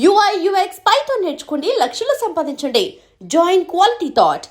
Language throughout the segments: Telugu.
UI UX Python నేర్చుకోండి, లక్షలు సంపాదించండి. Join Quality Thought.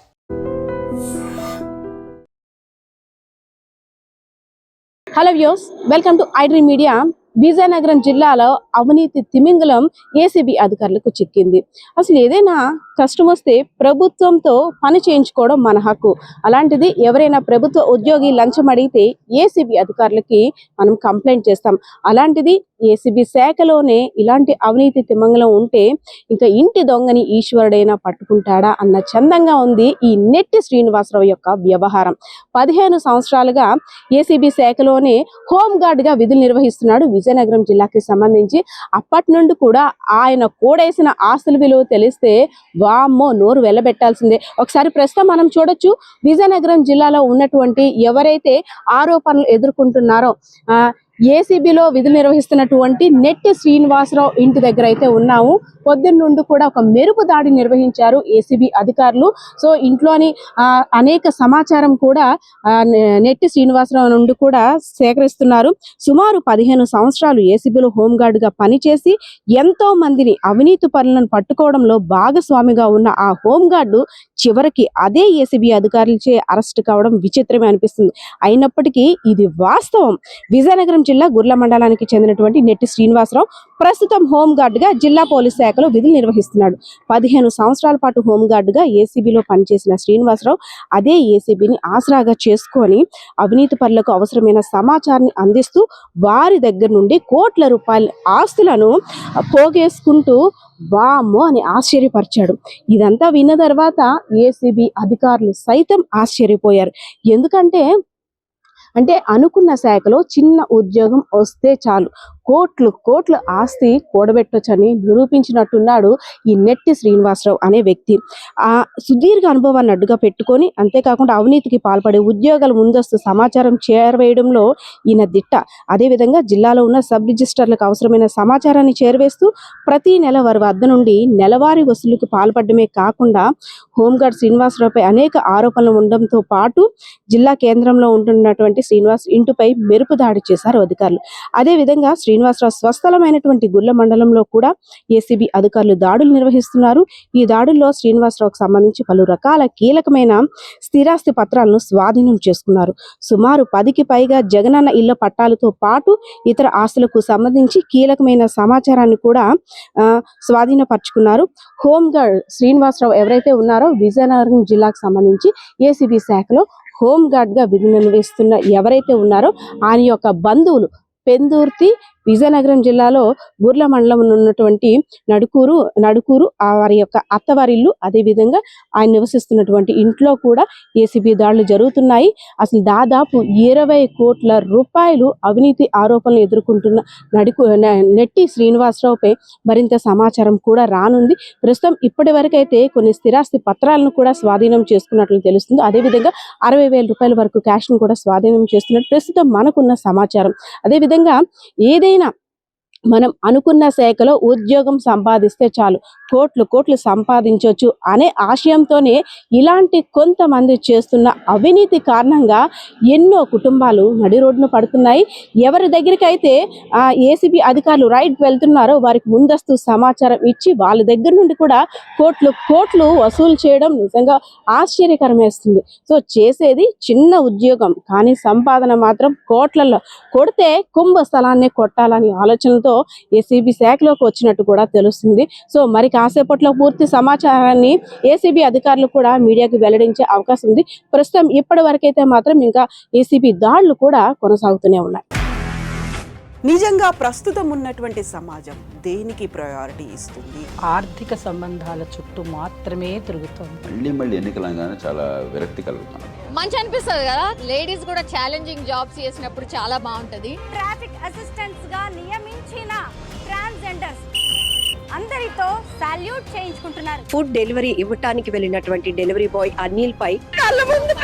Hello views, welcome to iDream Media. Vizianagaram జిల్లాలో అవినీతి తిమింగలం ఏసీబీ అధికారులకు చిక్కింది. అసలు ఏదైనా కష్టం వస్తే ప్రభుత్వంతో పని చేయించుకోవడం మన హక్కు. అలాంటిది ఎవరైనా ప్రభుత్వ ఉద్యోగి లంచం అడిగితే ఏసీబీ అధికారులకి మనం కంప్లైంట్ చేస్తాం. అలాంటిది ఏసీబీ శాఖలోనే ఇలాంటి అవినీతి తిమింగలం ఉంటే ఇంకా ఇంటి దొంగని ఈశ్వరుడైనా పట్టుకుంటాడా అన్న చందంగా ఉంది ఈ నెట్టి శ్రీనివాసరావు యొక్క వ్యవహారం. 15 సంవత్సరాలుగా ఏసీబీ శాఖలోనే హోంగార్డ్ గా విధులు నిర్వహిస్తున్నాడు విజయనగరం జిల్లాకి సంబంధించి. అప్పటి నుండి కూడా ఆయన కూడేసిన ఆస్తుల విలువ తెలిస్తే వామ్మో నోరు వెళ్ళబెట్టాల్సిందే. ఒకసారి ప్రస్తుతం మనం చూడొచ్చు, విజయనగరం జిల్లాలో ఉన్నటువంటి ఎవరైతే ఆరోపణలు ఎదుర్కొంటున్నారో ఏసీబీలో విధులు నిర్వహిస్తున్నటువంటి నెట్టి శ్రీనివాసరావు ఇంటి దగ్గర అయితే ఉన్నాము. పొద్దున్న నుండి కూడా ఒక మెరుపు దాడి నిర్వహించారు ఏసీబీ అధికారులు. సో ఇంట్లోని అనేక సమాచారం కూడా నెట్టి శ్రీనివాసరావు నుండి కూడా సేకరిస్తున్నారు. సుమారు 15 సంవత్సరాలు ఏసీబీలో హోంగార్డ్ గా పనిచేసి ఎంతో మందిని అవినీతి పనులను పట్టుకోవడంలో భాగస్వామిగా ఉన్న ఆ హోంగార్డు చివరికి అదే ఏసీబీ అధికారులచే అరెస్ట్ కావడం విచిత్రమే అనిపిస్తుంది. అయినప్పటికీ ఇది వాస్తవం. విజయనగరం జిల్లా గుర్ల మండలానికి చెందినటువంటి నెట్టి శ్రీనివాసరావు ప్రస్తుతం హోంగార్డ్ గా జిల్లా పోలీస్ శాఖలో విధులు నిర్వహిస్తున్నాడు. 15 సంవత్సరాల పాటు హోంగార్డ్ గా ఏసీబీలో పనిచేసిన శ్రీనివాసరావు అదే ఏసీబీని ఆసరాగా చేసుకొని అవినీతి పరులకు అవసరమైన సమాచారాన్ని అందిస్తూ వారి దగ్గర నుండి కోట్ల రూపాయల ఆస్తులను పోగేసుకుంటూ వామ్మో అని ఆశ్చర్యపరిచాడు. ఇదంతా విన్న తర్వాత ఏసీబీ అధికారులు సైతం ఆశ్చర్యపోయారు. ఎందుకంటే అనుకున్న శాఖలో చిన్న ఉద్యోగం వస్తే చాలు కోట్ల ఆస్తి కూడబెట్టొచ్చని నిరూపించినట్టున్నాడు ఈ నెట్టి శ్రీనివాసరావు అనే వ్యక్తి. ఆ సుదీర్ఘ అనుభవాన్ని అడ్డుగా పెట్టుకొని అంతేకాకుండా అవినీతికి పాల్పడే ఉద్యోగాల ముందస్తు సమాచారం చేరవేయడంలో ఈయన దిట్ట. అదేవిధంగా జిల్లాలో ఉన్న సబ్ రిజిస్టర్లకు అవసరమైన సమాచారాన్ని చేరవేస్తూ ప్రతి నెల వారి వద్ద నుండి నెలవారీ వసూలుకు పాల్పడమే కాకుండా హోంగార్డ్ శ్రీనివాసరావుపై అనేక ఆరోపణలు ఉండడంతో పాటు జిల్లా కేంద్రంలో ఉంటున్నటువంటి శ్రీనివాస్ ఇంటిపై మెరుపు దాడి చేశారు అధికారులు. అదేవిధంగా శ్రీనివాసరావు స్వస్థలమైనటువంటి గుర్ల మండలంలో కూడా ఏసీబీ అధికారులు దాడులు నిర్వహిస్తున్నారు. ఈ దాడుల్లో శ్రీనివాసరావుకు సంబంధించి పలు రకాల కీలకమైన స్థిరాస్తి పత్రాలను స్వాధీనం చేసుకున్నారు. సుమారు 10కి పైగా జగనన్న ఇళ్ల పట్టాలతో పాటు ఇతర ఆస్తులకు సంబంధించి కీలకమైన సమాచారాన్ని కూడా స్వాధీనపరుచుకున్నారు. హోంగార్డ్ శ్రీనివాసరావు ఎవరైతే ఉన్నారో విజయనగరం జిల్లాకు సంబంధించి ఏసీబీ శాఖలో హోంగార్డ్ గా విధులు నిర్వహిస్తున్న ఎవరైతే ఉన్నారో ఆయన యొక్క బంధువులు పెందుర్తి విజయనగరం జిల్లాలో గుర్ల మండలం ఉన్నటువంటి నడుకూరు వారి యొక్క అత్తవారిల్లు, అదేవిధంగా ఆయన నివసిస్తున్నటువంటి ఇంట్లో కూడా ఏసీబీ దాడులు జరుగుతున్నాయి. అసలు దాదాపు 20 కోట్ల రూపాయలు అవినీతి ఆరోపణలు ఎదుర్కొంటున్న నెట్టి శ్రీనివాసరావుపై మరింత సమాచారం కూడా రానుంది. ప్రస్తుతం ఇప్పటి వరకైతే కొన్ని స్థిరాస్తి పత్రాలను కూడా స్వాధీనం చేసుకున్నట్లు తెలుస్తుంది. అదేవిధంగా 60,000 రూపాయల వరకు క్యాష్ ను కూడా స్వాధీనం చేస్తున్నట్టు ప్రస్తుతం మనకున్న సమాచారం. అదేవిధంగా ఏదైనా మనం అనుకున్న శాఖలో ఉద్యోగం సంపాదిస్తే చాలు కోట్లు సంపాదించవచ్చు అనే ఆశయంతోనే ఇలాంటి కొంతమంది చేస్తున్న అవినీతి కారణంగా ఎన్నో కుటుంబాలు నడి రోడ్డున పడుతున్నాయి. ఎవరి దగ్గరికి అయితే ఏసీబీ అధికారులు రైడ్ వెళ్తున్నారో వారికి ముందస్తు సమాచారం ఇచ్చి వాళ్ళ దగ్గర నుండి కూడా కోట్లు వసూలు చేయడం నిజంగా ఆశ్చర్యకరమేస్తుంది. సో చేసేది చిన్న ఉద్యోగం కానీ సంపాదన మాత్రం కోట్లలో. కొడితే కుంభస్థలాన్ని కొట్టాలని ఆలోచనతో ఏసీబీ శాఖలోకి వచ్చినట్టు కూడా తెలుస్తుంది. సో మరి కాసేపట్లో పూర్తి సమాచారాన్ని ఏసీబీ అధికారులు కూడా మీడియాకు వెల్లడించే అవకాశం ఉంది. ప్రస్తుతం ఇప్పటి వరకైతే మాత్రం ఇంకా ఏసీబీ దాడులు కూడా కొనసాగుతూనే ఉన్నాయి. నిజంగా ప్రస్తుతం ఉన్నటువంటి సమాజం దేనికి ప్రయారిటీ ఇస్తుంది? ఆర్థిక సంబంధాల చుట్టూ మాత్రమే తిరుగుతుంది. మళ్ళీ ఎన్నికలంగానే చాలా విరక్తి కలుగుతున్నాం. మంచి అనిపిస్తుంది కదా, లేడీస్ కూడా ఛాలెంజింగ్ జాబ్స్ చేసినప్పుడు చాలా బాగుంటది. ట్రాఫిక్ అసిస్టెంట్స్ గా నియమించిన ట్రాన్స్జెండర్స్ అందరితో సాల్యూట్ చేయించుకుంటున్నారు. ఫుడ్ డెలివరీ ఇవ్వటానికి వెళ్ళినటువంటి డెలివరీ బాయ్ అనిల్ పై కళ్ళ ముందు